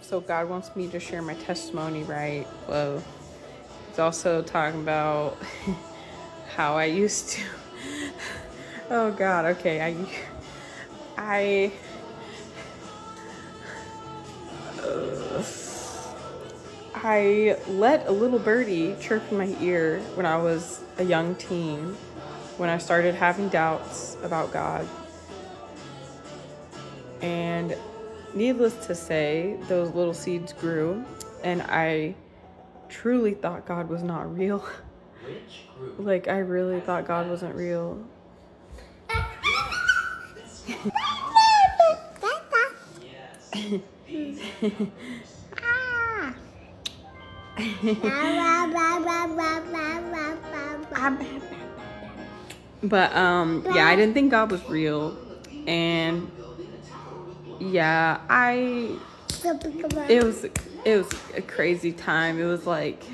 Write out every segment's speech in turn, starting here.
So God wants me to share my testimony, right? Well, he's also talking about how I used to. Oh God, okay. I let a little birdie chirp in my ear when I was a young teen, when I started having doubts about God. And needless to say, those little seeds grew, and I truly thought God was not real. Like, I really thought God wasn't real. But yeah, I didn't think God was real, and yeah, it was a crazy time. It was like,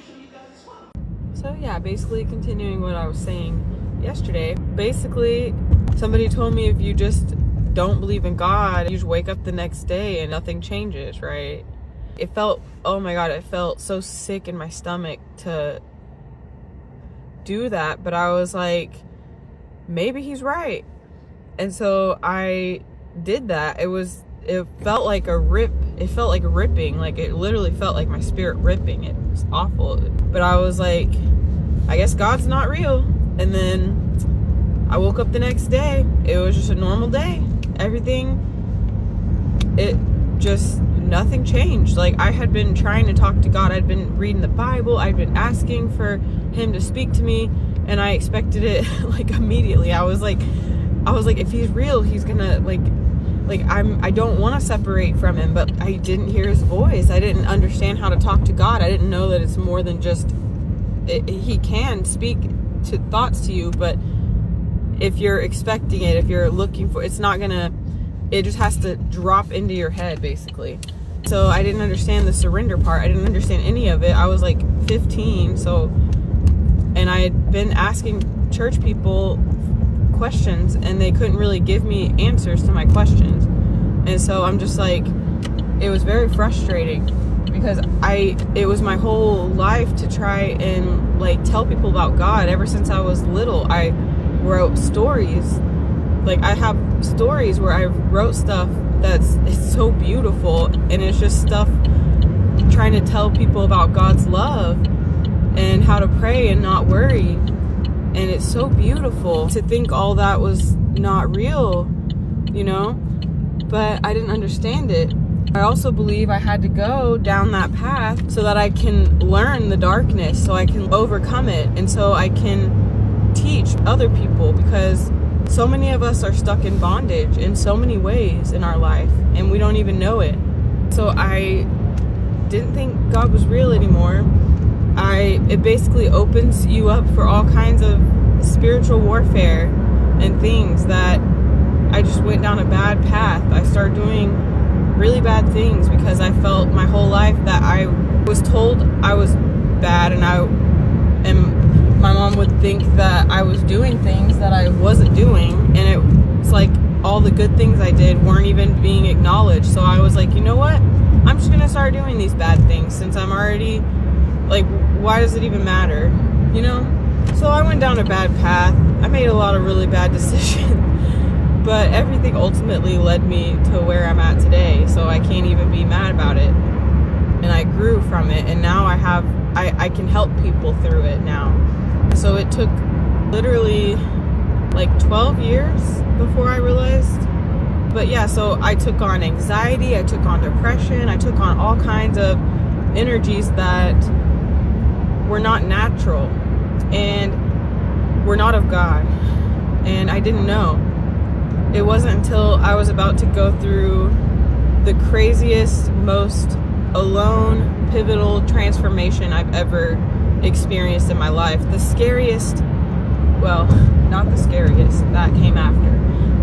so yeah, basically continuing what I was saying yesterday. Basically, somebody told me if you just don't believe in God, you just wake up the next day and nothing changes, right? It felt, oh my God, it felt so sick in my stomach to do that, but I was like, maybe he's right. And so I did that. It felt like a rip. It felt like ripping. Like, it literally felt like my spirit ripping. It was awful. But I was like, I guess God's not real. And then I woke up the next day. It was just a normal day. Nothing changed. Like, I had been trying to talk to God. I'd been reading the Bible. I'd been asking for him to speak to me, and I expected it like immediately. I was like, if he's real, he's gonna I don't want to separate from him, but I didn't hear his voice. I didn't understand how to talk to God. I didn't know that it's more than just he can speak to thoughts to you, but if you're expecting it, if you're looking for, it just has to drop into your head, basically. So I didn't understand the surrender part. I didn't understand any of it. I was like 15, and I had been asking church people questions, and they couldn't really give me answers to my questions. And so I'm just like, it was very frustrating, because it was my whole life to try and like tell people about God. Ever since I was little, I wrote stories. Like, I have stories where I wrote stuff it's so beautiful, and it's just stuff trying to tell people about God's love and how to pray and not worry. And it's so beautiful to think all that was not real, you know? But I didn't understand it. I also believe I had to go down that path so that I can learn the darkness, so I can overcome it, and so I can teach other people, because so many of us are stuck in bondage in so many ways in our life, and we don't even know it. So I didn't think God was real anymore. It basically opens you up for all kinds of spiritual warfare and things that I just went down a bad path. I started doing really bad things because I felt my whole life that I was told I was bad, and my mom would think that I was doing things that I wasn't doing, and it's like all the good things I did weren't even being acknowledged. So I was like, you know what? I'm just gonna start doing these bad things, since I'm already, like, why does it even matter? You know? So I went down a bad path. I made a lot of really bad decisions, but everything ultimately led me to where I'm at today. So I can't even be mad about it. And I grew from it, and now I can help people through it now. So it took literally like 12 years before I realized. But yeah, so I took on anxiety, I took on depression, I took on all kinds of energies that were not natural and were not of God. And I didn't know. It wasn't until I was about to go through the craziest, most alone, pivotal transformation I've ever experienced in my life. The scariest, well, not the scariest, that came after,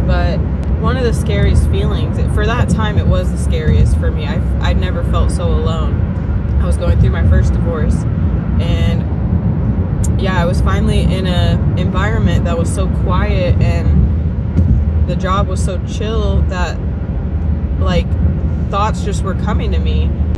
but one of the scariest feelings. For that time, it was the scariest for me. I'd never felt so alone. I was going through my first divorce, and yeah, I was finally in an environment that was so quiet, and the job was so chill that, like, thoughts just were coming to me.